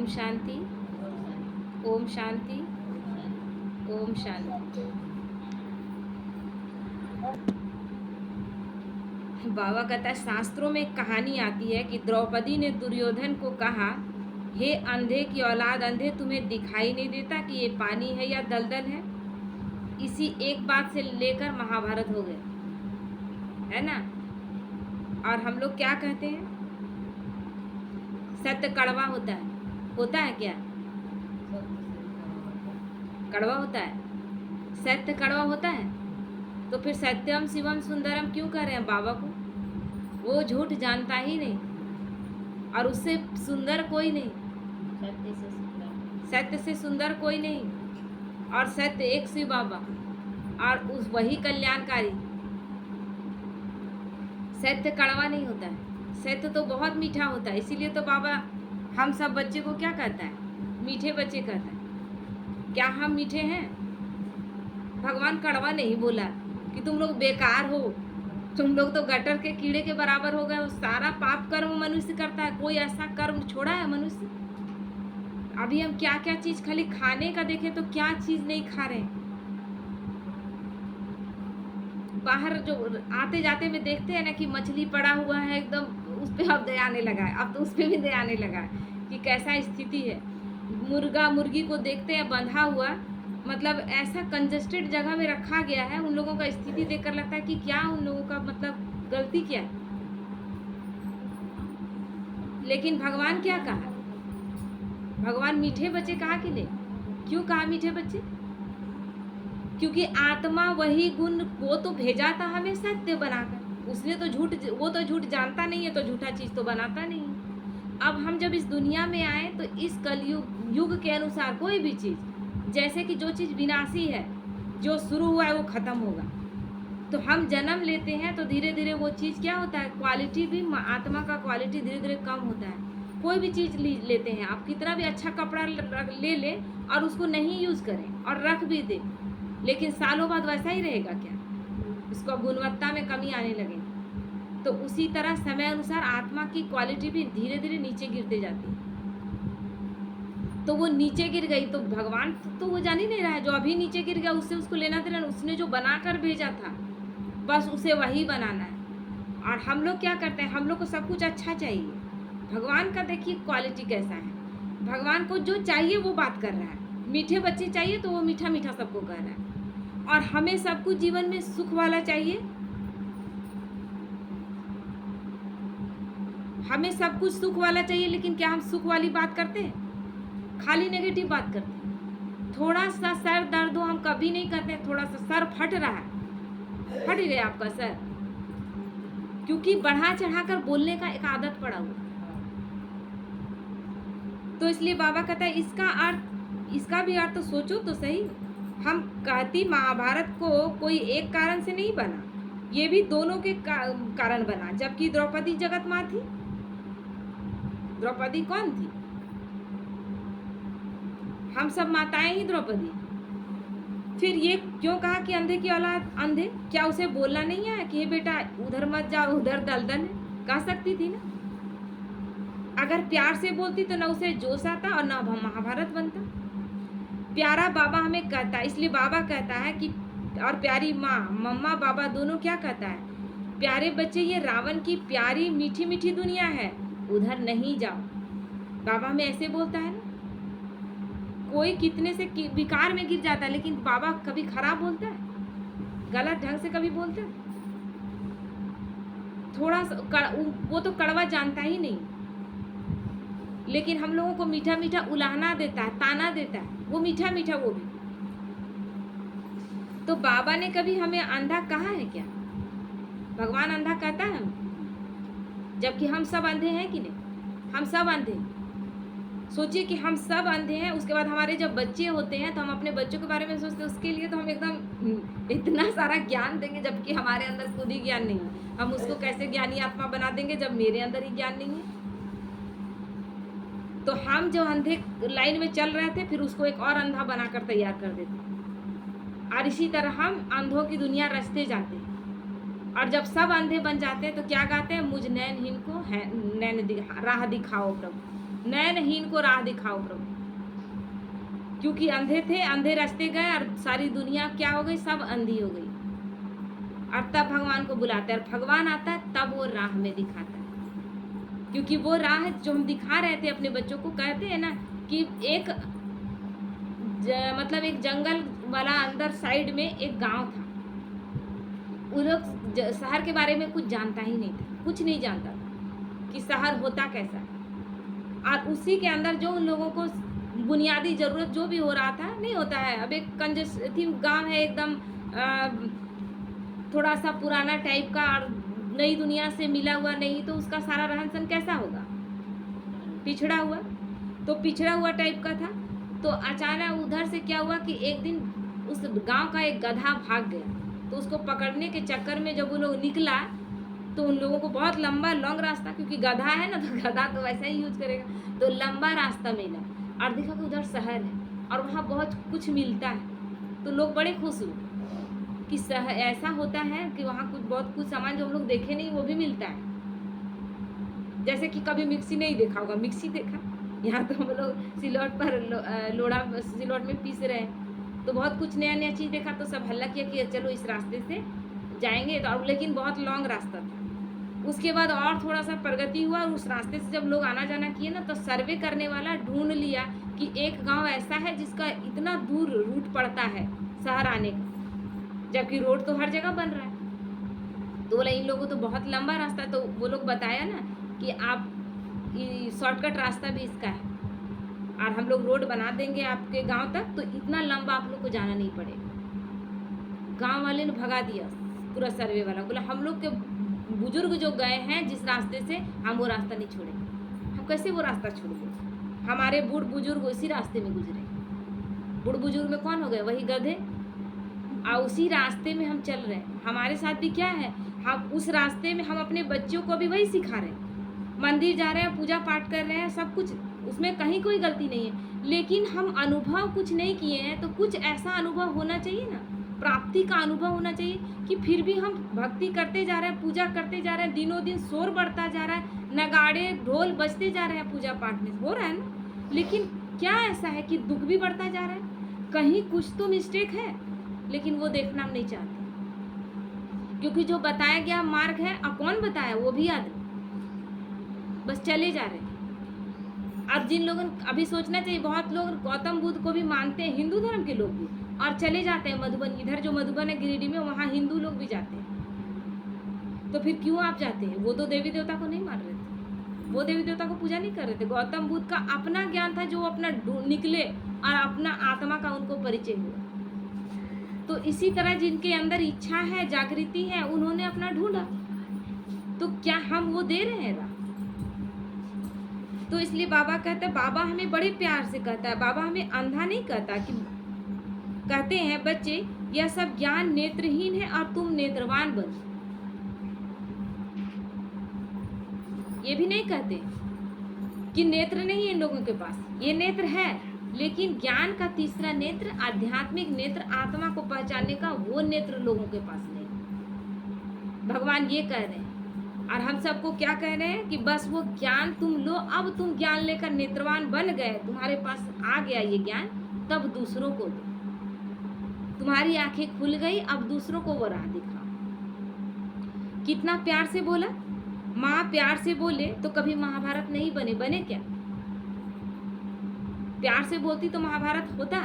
शांति, ओम शांति, ओम शांति। बाबा कहता है शास्त्रों में एक कहानी आती है कि द्रौपदी ने दुर्योधन को कहा, हे अंधे की औलाद, अंधे तुम्हें दिखाई नहीं देता कि ये पानी है या दलदल है। इसी एक बात से लेकर महाभारत हो गया, है ना। और हम लोग क्या कहते हैं, सत्य कड़वा होता है क्या? कड़वा होता है, सत्य कड़वा होता है। तो फिर सत्यम शिवम सुंदरम क्यों कह रहे हैं बाबा को? वो झूठ जानता ही नहीं और उससे सुंदर कोई नहीं, सत्य से सुंदर कोई नहीं। और सत्य एक शिव बाबा और उस वही कल्याणकारी। सत्य कड़वा नहीं होता है, सत्य तो बहुत मीठा होता है। इसीलिए तो बाबा हम सब बच्चे को क्या कहता है, मीठे बच्चे कहता है। क्या हम मीठे हैं? भगवान कड़वा नहीं बोला कि तुम लोग बेकार हो, तुम लोग तो गटर के कीड़े के बराबर हो गए। सारा पाप कर्म मनुष्य करता है, कोई ऐसा कर्म छोड़ा है मनुष्य? अभी हम क्या क्या चीज खाली खाने का देखें तो क्या चीज नहीं खा रहे। बाहर जो आते जाते में देखते हैं ना कि मछली पड़ा हुआ है एकदम, उस पर अब दया आने लगा है। अब तो उस पर भी दया आने लगा है कि कैसा स्थिति है। मुर्गा मुर्गी को देखते हैं बंधा हुआ, मतलब ऐसा कंजस्टेड जगह में रखा गया है। उन लोगों का स्थिति देखकर लगता है कि क्या उन लोगों का मतलब गलती क्या है। लेकिन भगवान क्या कहा? भगवान मीठे बच्चे कहा कि नहीं? क्यों कहा मीठे बच्चे? क्योंकि आत्मा वही गुण, वो तो भेजा था हमें सत्य बनाकर। उसने तो झूठ, वो तो झूठ जानता नहीं है तो झूठा चीज तो बनाता नहीं है। अब हम जब इस दुनिया में आए तो इस कलयुग युग के अनुसार कोई भी चीज, जैसे कि जो चीज विनाशी है, जो शुरू हुआ है वो खत्म होगा। तो हम जन्म लेते हैं तो धीरे धीरे वो चीज क्या होता है, क्वालिटी भी, आत्मा का क्वालिटी धीरे धीरे कम होता है। कोई भी चीज लेते हैं आप, कितना भी अच्छा कपड़ा ले ले और उसको नहीं यूज करें और रख भी दे, लेकिन सालों बाद वैसा ही रहेगा क्या? उसको गुणवत्ता में कमी आने लगे। तो उसी तरह समय अनुसार आत्मा की क्वालिटी भी धीरे धीरे नीचे गिरते जाती है। तो वो नीचे गिर गई तो भगवान तो वो जान ही नहीं रहा है। जो अभी नीचे गिर गया उससे उसको लेना देना, उसने जो बनाकर भेजा था बस उसे वही बनाना है। और हम लोग क्या करते हैं, हम लोग को सब कुछ अच्छा चाहिए। भगवान का देखिए क्वालिटी कैसा है। भगवान को जो चाहिए वो बात कर रहा है। मीठे बच्चे चाहिए तो वो मीठा मीठा सबको कह रहा है। और हमें सब कुछ जीवन में सुख वाला चाहिए, हमें सब कुछ सुख वाला चाहिए। लेकिन क्या हम सुख वाली बात करते हैं? खाली नेगेटिव बात करते हैं। थोड़ा सा सर दर्द हो हम कभी नहीं कहते हैं थोड़ा सा सर फट रहा है, फट गया आपका सर, क्योंकि बढ़ा चढ़ाकर बोलने का एक आदत पड़ा हुआ। तो इसलिए बाबा कहता है इसका अर्थ, इसका भी अर्थ तो सोचो तो सही। हम कहती महाभारत को कोई एक कारण से नहीं बना, ये भी दोनों के कारण बना। जबकि द्रौपदी जगत माँ थी। द्रौपदी कौन थी? हम सब माताएं ही द्रौपदी। फिर ये क्यों कहा कि अंधे की औलाद अंधे? क्या उसे बोलना नहीं आया कि हे बेटा उधर मत जाओ, उधर दलदल है? कह सकती थी ना। अगर प्यार से बोलती तो ना उसे जोश आता और ना महाभारत बनता। प्यारा बाबा हमें कहता है, इसलिए बाबा कहता है कि, और प्यारी माँ, मम्मा बाबा दोनों क्या कहता है, प्यारे बच्चे ये रावण की प्यारी मीठी मीठी दुनिया है, उधर नहीं जाओ। बाबा हमें ऐसे बोलता है ना। कोई कितने से विकार में गिर जाता है, लेकिन बाबा कभी खराब बोलता है, गलत ढंग से कभी बोलता है? थोड़ा सा वो तो कड़वा जानता ही नहीं, लेकिन हम लोगों को मीठा मीठा उलाहना देता है, ताना देता है, वो मीठा मीठा वो भी। तो बाबा ने कभी हमें अंधा कहा है क्या? भगवान अंधा कहता है हम? जबकि हम सब अंधे हैं कि नहीं? हम सब अंधे हैं। सोचिए कि हम सब अंधे हैं, उसके बाद हमारे जब बच्चे होते हैं तो हम अपने बच्चों के बारे में सोचते हैं, उसके लिए तो हम एकदम इतना सारा ज्ञान देंगे, जबकि हमारे अंदर खुद ही ज्ञान नहीं है। हम उसको कैसे ज्ञानी आत्मा बना देंगे जब मेरे अंदर ही ज्ञान नहीं है? तो हम जो अंधे लाइन में चल रहे थे फिर उसको एक और अंधा बनाकर तैयार कर देते। और इसी तरह हम अंधों की दुनिया रचते जाते हैं। और जब सब अंधे बन जाते हैं तो क्या गाते हैं, मुझ नैनहीन को है नैन राह दिखाओ प्रभु, नयनहीन को राह दिखाओ प्रभु, क्योंकि अंधे थे, अंधे रास्ते गए और सारी दुनिया क्या हो गई, सब अंधी हो गई। और तब भगवान को बुलाते हैं, और भगवान आता है तब वो राह में दिखाता है, क्योंकि वो राह जो हम दिखा रहे थे अपने बच्चों को, कहते हैं ना कि एक मतलब एक जंगल वाला अंदर साइड में एक गांव था। वो लोग शहर के बारे में कुछ जानता ही नहीं था, कुछ नहीं जानता था कि शहर होता कैसा है। और उसी के अंदर जो उन लोगों को बुनियादी जरूरत जो भी हो रहा था, नहीं होता है। अब एक कंजस्टिव गांव है, एकदम थोड़ा सा पुराना टाइप का, और नई दुनिया से मिला हुआ नहीं, तो उसका सारा रहन सहन कैसा होगा, पिछड़ा हुआ। तो पिछड़ा हुआ टाइप का था। तो अचानक उधर से क्या हुआ कि एक दिन उस गांव का एक गधा भाग गया। तो उसको पकड़ने के चक्कर में जब वो लोग निकला, तो उन लोगों को बहुत लंबा लॉन्ग रास्ता, क्योंकि गधा है ना, तो गधा तो वैसा ही यूज करेगा, तो लंबा रास्ता मिला। और देखा कि उधर शहर है और वहाँ बहुत कुछ मिलता है। तो लोग बड़े खुश हुए कि ऐसा होता है कि वहाँ कुछ बहुत कुछ सामान जो हम लोग देखे नहीं वो भी मिलता है। जैसे कि कभी मिक्सी नहीं देखा होगा, मिक्सी देखा, यहाँ तो हम लोग सिलौट पर लोढ़ा सिलौट में पीस रहे हैं। तो बहुत कुछ नया नया चीज़ देखा, तो सब हल्ला किया कि चलो इस रास्ते से जाएंगे। तो लेकिन बहुत लॉन्ग रास्ता था। उसके बाद और थोड़ा सा प्रगति हुआ, और उस रास्ते से जब लोग आना जाना किए ना, तो सर्वे करने वाला ढूंढ लिया कि एक गांव ऐसा है जिसका इतना दूर रूट पड़ता है शहर आने का, जबकि रोड तो हर जगह बन रहा है। तो बोला इन लोगों तो बहुत लंबा रास्ता है। तो वो लोग बताया ना कि आप शॉर्टकट रास्ता भी इसका है, और हम लोग रोड बना देंगे आपके गांव तक, तो इतना लंबा आप लोग को जाना नहीं पड़ेगा। गांव वाले ने भगा दिया पूरा सर्वे वाला, बोला हम लोग के बुजुर्ग जो गए हैं जिस रास्ते से, हम वो रास्ता नहीं छोड़ेंगे। हम कैसे वो रास्ता छोड़ दें, हमारे बूढ़ बुजुर्ग उसी रास्ते में गुजरे। बूढ़ बुजुर्ग में कौन हो गए, वही गधे, और उसी रास्ते में हम चल रहे हैं। हमारे साथ भी क्या है, हम उस रास्ते में हम अपने बच्चों को भी वही सिखा रहे हैं। मंदिर जा रहे हैं, पूजा पाठ कर रहे हैं, सब कुछ, उसमें कहीं कोई गलती नहीं है, लेकिन हम अनुभव कुछ नहीं किए हैं। तो कुछ ऐसा अनुभव होना चाहिए ना, प्राप्ति का अनुभव होना चाहिए कि फिर भी हम भक्ति करते जा रहे हैं, पूजा करते जा रहे हैं, दिनों दिन शोर बढ़ता जा रहा है, नगाड़े ढोल बजते जा रहे हैं, पूजा पाठ में हो रहा है ना, लेकिन क्या ऐसा है कि दुख भी बढ़ता जा रहा है, कहीं कुछ तो मिस्टेक है, लेकिन वो देखना हम नहीं चाहते, क्योंकि जो बताया गया मार्ग है, अब कौन बताया वो भी याद नहीं, बस चले जा रहे हैं। अब जिन लोगों अभी सोचना चाहिए, बहुत लोग गौतम बुद्ध को भी मानते हैं, हिंदू धर्म के लोग भी, और चले जाते हैं मधुबन, इधर जो मधुबन है गिरिडीह में, वहाँ हिंदू लोग भी जाते हैं। तो फिर क्यों आप जाते हैं, वो तो देवी देवता को नहीं मान रहे थे, वो देवी देवता को पूजा नहीं कर रहे थे। गौतम बुद्ध का अपना ज्ञान था जो अपना निकले, और अपना आत्मा का उनको परिचय हुआ। तो इसी तरह जिनके अंदर इच्छा है, जागृति है, उन्होंने अपना ढूंढा। तो क्या हम वो दे रहे हैं? तो इसलिए बाबा कहते हैं, बाबा हमें बड़े प्यार से कहता है, बाबा हमें अंधा नहीं कहता। कि कहते हैं बच्चे, यह सब ज्ञान नेत्रहीन है और तुम नेत्रवान बनो। ये भी नहीं कहते कि नेत्र नहीं है इन लोगों के पास, ये नेत्र है, लेकिन ज्ञान का तीसरा नेत्र, आध्यात्मिक नेत्र, आत्मा को पहचानने का, वो नेत्र लोगों के पास नहीं। भगवान ये कह रहे हैं, और हम सबको क्या कह रहे हैं कि बस वो ज्ञान तुम लो। अब तुम ज्ञान लेकर नेत्रवान बन गए, तुम्हारे पास आ गया ये ज्ञान, तब दूसरों को दो। तुम्हारी आंखें खुल गई, अब दूसरों को वो राह दिखाओ। कितना प्यार से बोला, माँ प्यार से बोले तो कभी महाभारत नहीं बने। बने क्या? प्यार से बोलती तो महाभारत होता।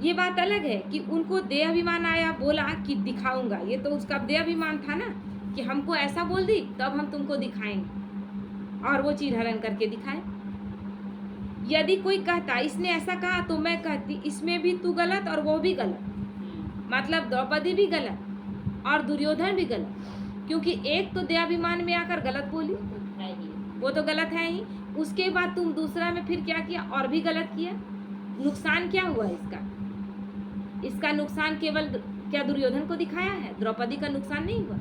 ये बात अलग है कि उनको देहाभिमान आया, बोला कि दिखाऊंगा, ये तो उसका देहाभिमान था ना, कि हमको ऐसा बोल दी तो अब हम तुमको दिखाएंगे, और वो चीर हरण करके दिखाए। यदि कोई कहता इसने ऐसा कहा, तो मैं कहती इसमें भी तू गलत और वो भी गलत, मतलब द्रौपदी भी गलत और दुर्योधन भी गलत, क्योंकि एक तो देहाभिमान में आकर गलत बोली, वो तो गलत है ही। उसके बाद तुम दूसरा में फिर क्या किया, और भी गलत किया। नुकसान क्या हुआ इसका नुकसान केवल क्या दुर्योधन को दिखाया है? द्रौपदी का नुकसान नहीं हुआ,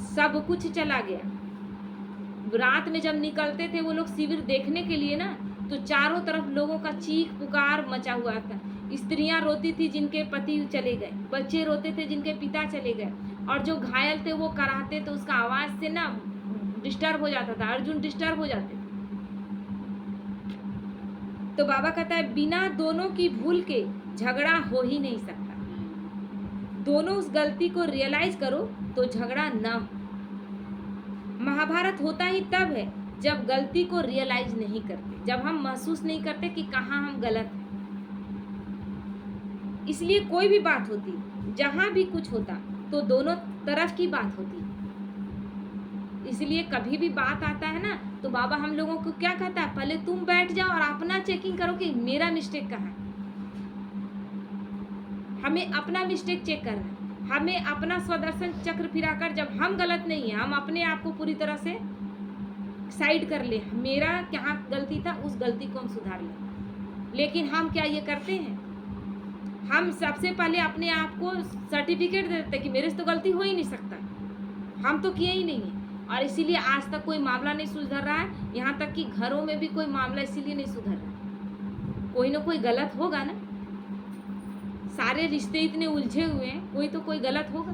सब कुछ चला गया। रात में जब निकलते थे वो लोग शिविर देखने के लिए ना, तो चारों तरफ लोगों का चीख पुकार मचा हुआ था। स्त्रियां रोती थी जिनके पति चले गए, बच्चे रोते थे जिनके पिता चले गए, और जो घायल थे वो कराहते तो उसका आवाज से ना डिस्टर्ब हो जाता था, अर्जुन डिस्टर्ब हो जाते थे। तो बाबा कहता है बिना दोनों की भूल के झगड़ा हो ही नहीं सकता। दोनों उस गलती को रियलाइज करो तो झगड़ा ना हो। महाभारत होता ही तब है जब गलती को रियलाइज नहीं करते, जब हम महसूस नहीं करते कि कहाँ हम गलत हैं। इसलिए कोई भी बात होती, जहां भी कुछ होता तो दोनों तरफ की बात होती। इसलिए कभी भी बात आता है ना तो बाबा हम लोगों को क्या कहता है, पहले तुम बैठ जाओ और अपना चेकिंग करो कि मेरा मिस्टेक कहाँ है। हमें अपना मिस्टेक चेक करना है, हमें अपना स्वदर्शन चक्र फिराकर, जब हम गलत नहीं है हम अपने आप को पूरी तरह से साइड कर ले, मेरा कहाँ गलती था उस गलती को हम सुधार लें। लेकिन हम क्या ये करते हैं, हम सबसे पहले अपने आप को सर्टिफिकेट दे देते कि मेरे से तो गलती हो ही नहीं सकता, हम तो किए ही नहीं है। और इसीलिए आज तक कोई मामला नहीं सुधर रहा है, यहाँ तक कि घरों में भी कोई मामला इसीलिए नहीं सुधर रहा, कोई ना कोई गलत होगा ना। सारे रिश्ते इतने उलझे हुए हैं, कोई तो कोई गलत होगा।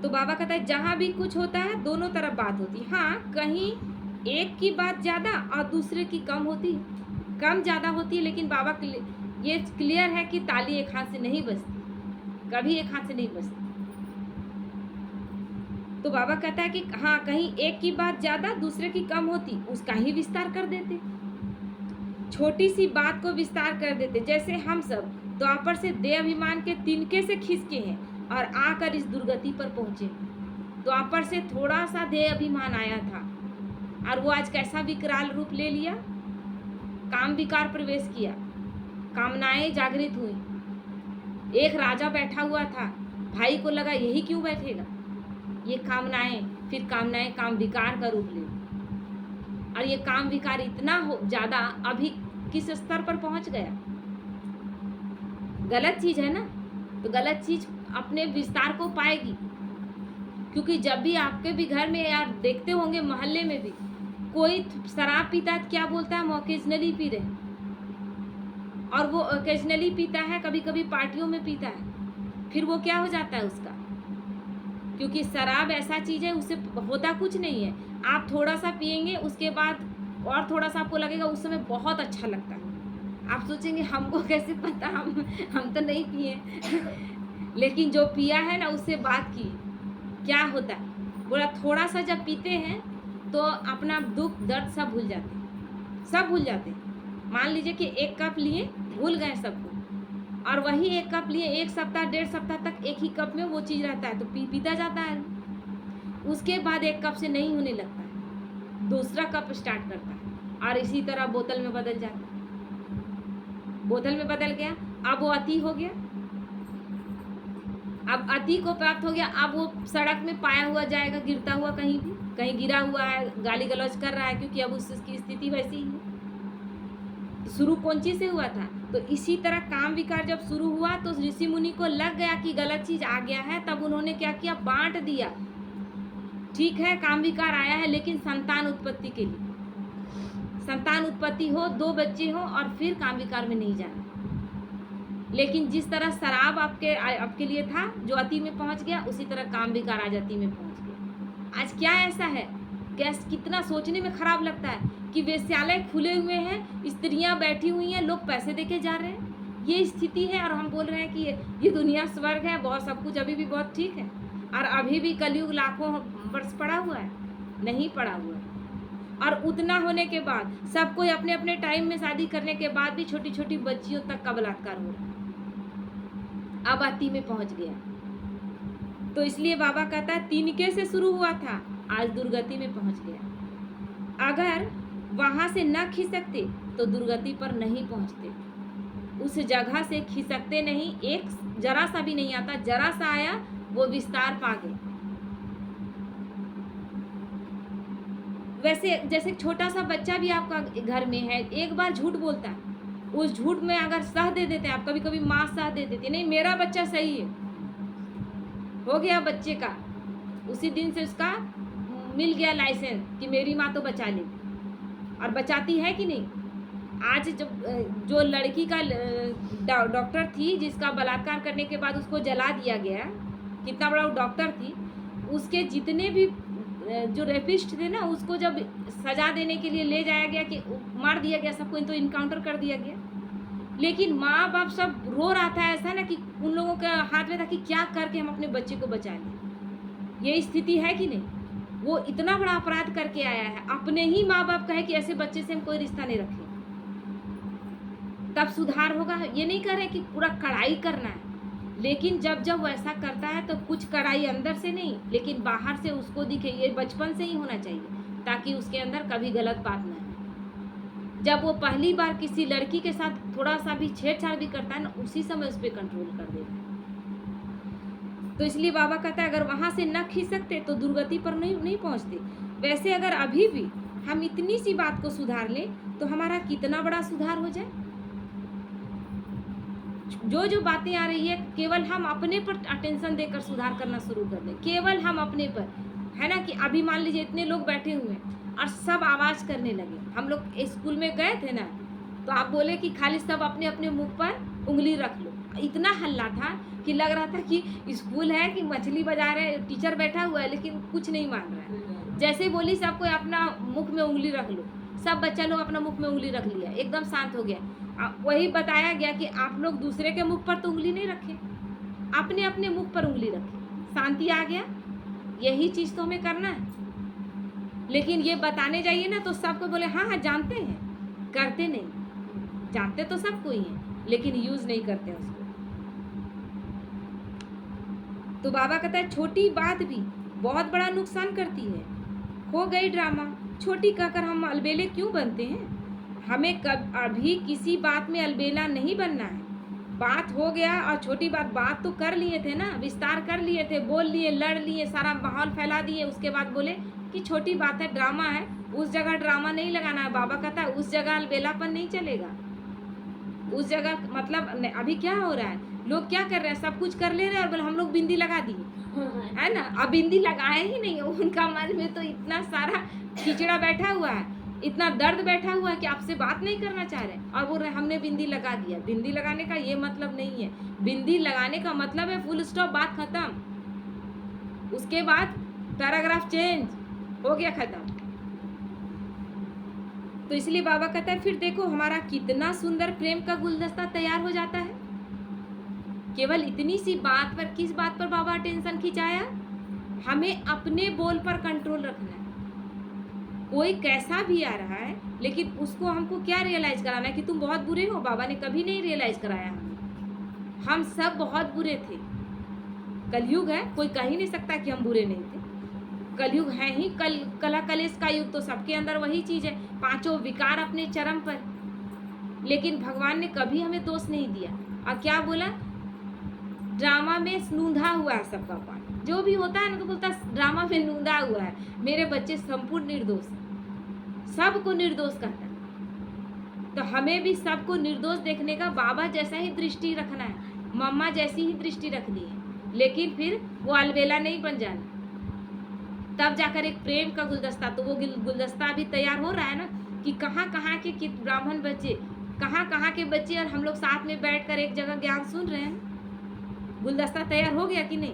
तो बाबा कहता है जहां भी कुछ होता है दोनों तरफ बात होती है। हाँ, कहीं एक की बात ज्यादा और दूसरे की कम होती है, कम ज्यादा होती है, लेकिन बाबा ये क्लियर है कि ताली एक हाथ से नहीं बजती, कभी एक हाथ से नहीं बजती। तो बाबा कहता है कि हाँ, कहीं एक की बात ज्यादा दूसरे की कम होती, उसका ही विस्तार कर देते, छोटी सी बात को विस्तार कर देते। जैसे हम सब द्वापर से देह अभिमान के तिनके से खिसके हैं और आकर इस दुर्गति पर पहुंचे। द्वापर से थोड़ा सा देह अभिमान आया था और वो आज कैसा विकराल रूप ले लिया, काम विकार प्रवेश किया, कामनाएं जागृत हुई। एक राजा बैठा हुआ था, भाई को लगा यही क्यों बैठेगा, ये कामनाएं, फिर कामनाएं काम विकार का रूप ले, और ये काम विकार इतना हो ज्यादा अभी किस स्तर पर पहुंच गया। गलत चीज है ना, तो गलत चीज अपने विस्तार को पाएगी। क्योंकि जब भी आपके भी घर में यार देखते होंगे, मोहल्ले में भी कोई शराब पीता है, क्या बोलता है, हम ओकेजनली पी रहे हैं। और वो ओकेजनली पीता है, कभी कभी पार्टियों में पीता है, फिर वो क्या हो जाता है उसका, क्योंकि शराब ऐसा चीज है उससे होता कुछ नहीं है। आप थोड़ा सा पिएंगे, उसके बाद और थोड़ा सा आपको लगेगा, उस समय बहुत अच्छा लगता है। आप सोचेंगे हमको कैसे पता, हम तो नहीं पिए लेकिन जो पिया है ना उससे बात की, क्या होता है, बोला थोड़ा सा जब पीते हैं तो अपना दुख दर्द सब भूल जाते हैं, सब भूल जाते हैं। मान लीजिए कि एक कप लिए, भूल गए सबको, और वही एक कप लिए 1 सप्ताह 1.5 सप्ताह तक एक ही कप में वो चीज़ रहता है, तो पीता जाता है। उसके बाद एक कप से नहीं होने लगता है, दूसरा कप स्टार्ट करता है, और इसी तरह बोतल में बदल जाता है। बोतल में बदल गया, अब वो अति हो गया, अब अति को प्राप्त हो गया। अब वो सड़क में पाया हुआ जाएगा, गिरता हुआ, कहीं भी कहीं गिरा हुआ है, गाली गलौज कर रहा है, क्योंकि अब उसकी स्थिति वैसी ही है। शुरू कौन चीज से हुआ था, तो इसी तरह काम विकार जब शुरू हुआ तो ऋषि मुनि को लग गया कि गलत चीज आ गया है, तब उन्होंने क्या किया, बांट दिया। ठीक है, काम विकार आया है, लेकिन संतान उत्पत्ति के लिए, संतान उत्पत्ति हो, 2 बच्चे हो, और फिर काम विकार में नहीं जाना। लेकिन जिस तरह शराब आपके लिए था जो अति में पहुंच गया, उसी तरह काम विकार आज अति में पहुंच गया। आज क्या ऐसा है, कितना सोचने में खराब लगता है कि वेश्यालय खुले हुए हैं, स्त्रियां बैठी हुई हैं, लोग पैसे देके जा रहे हैं, ये स्थिति है। और हम बोल रहे हैं कि ये दुनिया स्वर्ग है, बहुत सब कुछ अभी भी बहुत ठीक है, और अभी भी कलयुग लाखों वर्ष पड़ा हुआ है, नहीं पड़ा हुआ है। और उतना होने के बाद सब कोई अपने अपने टाइम में शादी करने के बाद भी छोटी छोटी बच्चियों तक का बलात्कार हो रहा है, अब अति में पहुंच गया। तो इसलिए बाबा कहता है तिनके से शुरू हुआ था, आज दुर्गति में पहुंच गया। अगर वहां से न खिसकते तो दुर्गति पर नहीं पहुंचते, उस जगह से खिसकते नहीं, एक जरा सा भी नहीं आता, जरा सा आया वो विस्तार पा गए। वैसे जैसे छोटा सा बच्चा भी आपका घर में है, एक बार झूठ बोलता है, उस झूठ में अगर सह दे देते हैं आप, कभी कभी माँ सह दे देती है, नहीं मेरा बच्चा सही है, हो गया बच्चे का, उसी दिन से उसका मिल गया लाइसेंस कि मेरी माँ तो बचा ले, और बचाती है कि नहीं। आज जब जो लड़की का डॉक्टर थी जिसका बलात्कार करने के बाद उसको जला दिया गया, कितना बड़ा वो डॉक्टर थी, उसके जितने भी जो रेपिस्ट थे ना, उसको जब सजा देने के लिए ले जाया गया कि मार दिया गया सबको, तो इनकाउंटर कर दिया गया। लेकिन माँ बाप सब रो रहा था, ऐसा ना कि उन लोगों के हाथ में था कि क्या करके हम अपने बच्चे को बचा लें। ये स्थिति है कि नहीं? वो इतना बड़ा अपराध करके आया है, अपने ही माँ बाप कहे कि ऐसे बच्चे से हम कोई रिश्ता नहीं रखें, तब सुधार होगा। ये नहीं कह रहे कि पूरा कड़ाई करना है, लेकिन जब जब वैसा करता है तो कुछ कड़ाई अंदर से नहीं, लेकिन बाहर से उसको दिखे। ये बचपन से ही होना चाहिए, ताकि उसके अंदर कभी गलत बात ना है। जब वो पहली बार किसी लड़की के साथ थोड़ा सा भी छेड़छाड़ भी करता है ना, उसी समय उस पर कंट्रोल कर देता है। तो इसलिए बाबा कहता है अगर वहाँ से न खींच सकते तो दुर्गति पर नहीं पहुँचते। वैसे अगर अभी भी हम इतनी सी बात को सुधार लें तो हमारा कितना बड़ा सुधार हो जाए। जो बातें आ रही है, केवल हम अपने पर अटेंशन देकर सुधार करना शुरू कर दें, केवल हम अपने पर, है ना। कि अभी मान लीजिए इतने लोग बैठे हुए हैं और सब आवाज़ करने लगे। हम लोग स्कूल में गए थे ना, तो आप बोले कि खाली सब अपने अपने मुंह पर उंगली रख लो। इतना हल्ला था कि लग रहा था कि स्कूल है कि मछली बजा रहे, टीचर बैठा हुआ है लेकिन कुछ नहीं मान रहा है। जैसे बोली सबको अपना मुख में उंगली रख लो, सब बच्चा लोग अपना मुख में उंगली रख लिया, एकदम शांत हो गया। वही बताया गया कि आप लोग दूसरे के मुख पर तो उंगली नहीं रखें, अपने अपने मुख पर उंगली रखें, शांति आ गया। यही चीज़ तो हमें करना है। लेकिन ये बताने जाइए ना तो सबको बोले हाँ हाँ जानते हैं, करते नहीं। जानते तो सबको ही हैं, लेकिन यूज़ नहीं करते उसको। तो बाबा कहता है छोटी बात भी बहुत बड़ा नुकसान करती है। हो गई ड्रामा, छोटी कहकर हम अलबेले क्यों बनते हैं? हमें अभी किसी बात में अलबेला नहीं बनना है। बात हो गया और छोटी बात तो कर लिए थे ना, विस्तार कर लिए थे, बोल लिए, लड़ लिए, सारा माहौल फैला दिए। उसके बाद बोले कि छोटी बात है, ड्रामा है, उस जगह ड्रामा नहीं लगाना है। बाबा कहता है उस जगह अलबेलापन नहीं चलेगा। उस जगह मतलब अभी क्या हो रहा है, लोग क्या कर रहे हैं, सब कुछ कर ले रहे हैं और बोले हम लोग बिंदी लगा दिए, है ना। अब बिंदी लगाए ही नहीं, उनका मन में तो इतना सारा खिचड़ा बैठा हुआ है, इतना दर्द बैठा हुआ है कि आपसे बात नहीं करना चाह रहे, और बोल रहे हमने बिंदी लगा दिया। बिंदी लगाने का ये मतलब नहीं है। बिंदी लगाने का मतलब है फुल स्टॉप, बात खत्म। उसके बाद पैराग्राफ चेंज हो गया, खत्म। तो इसलिए बाबा कहता है फिर देखो हमारा कितना सुंदर प्रेम का गुलदस्ता तैयार हो जाता है। केवल इतनी सी बात पर, किस बात पर बाबा टेंशन खिंचाया? हमें अपने बोल पर कंट्रोल रखना है। कोई कैसा भी आ रहा है, लेकिन उसको हमको क्या रियलाइज कराना है कि तुम बहुत बुरे हो। बाबा ने कभी नहीं रियलाइज कराया हमें। हम सब बहुत बुरे थे। कलयुग है, कोई कह ही नहीं सकता कि हम बुरे नहीं थे। कलयुग है ही कला कलेश का युग, तो सबके अंदर वही चीज़ है, पांचों विकार अपने चरम पर। लेकिन भगवान ने कभी हमें दोष नहीं दिया। और क्या बोला? ड्रामा में नूंधा हुआ है सबका पार्ट। जो भी होता है ना तो बोलता है ड्रामा में नूंधा हुआ है, मेरे बच्चे संपूर्ण निर्दोष हैं, सबको निर्दोष कहता है। तो हमें भी सबको निर्दोष देखने का बाबा जैसा ही दृष्टि रखना है, मम्मा जैसी ही दृष्टि रखनी है। लेकिन फिर वो अलबेला नहीं बन जाना, तब जाकर एक प्रेम का गुलदस्ता। तो वो गुलदस्ता अभी तैयार हो रहा है ना कि कहाँ कहाँ के ब्राह्मण बच्चे, कहाँ कहाँ के बच्चे, और हम लोग साथ में बैठकर एक जगह ज्ञान सुन रहे हैं। गुलदस्ता तैयार हो गया कि नहीं?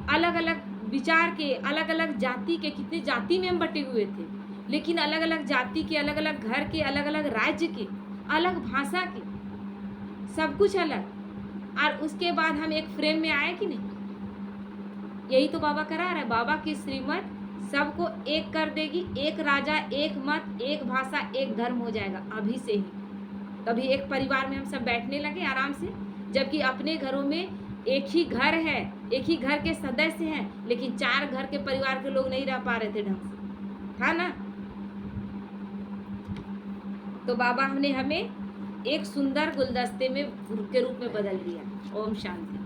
अलग अलग विचार के, अलग अलग जाति के, कितने जाति में हम बटे हुए थे, लेकिन अलग अलग जाति के, अलग अलग घर के, अलग अलग राज्य के, अलग भाषा के, सब कुछ अलग, और उसके बाद हम एक फ्रेम में आए कि नहीं? यही तो बाबा करा रहा है। बाबा की श्रीमत सबको एक कर देगी, एक राजा, एक मत, एक भाषा, एक धर्म हो जाएगा अभी से ही। तभी एक परिवार में हम सब बैठने लगे आराम से, जबकि अपने घरों में एक ही घर है, एक ही घर के सदस्य हैं, लेकिन 4 घर के परिवार के लोग नहीं रह पा रहे थे ढंग से, था ना। तो बाबा ने हमें एक सुंदर गुलदस्ते में के रूप में बदल दिया। ओम शांति।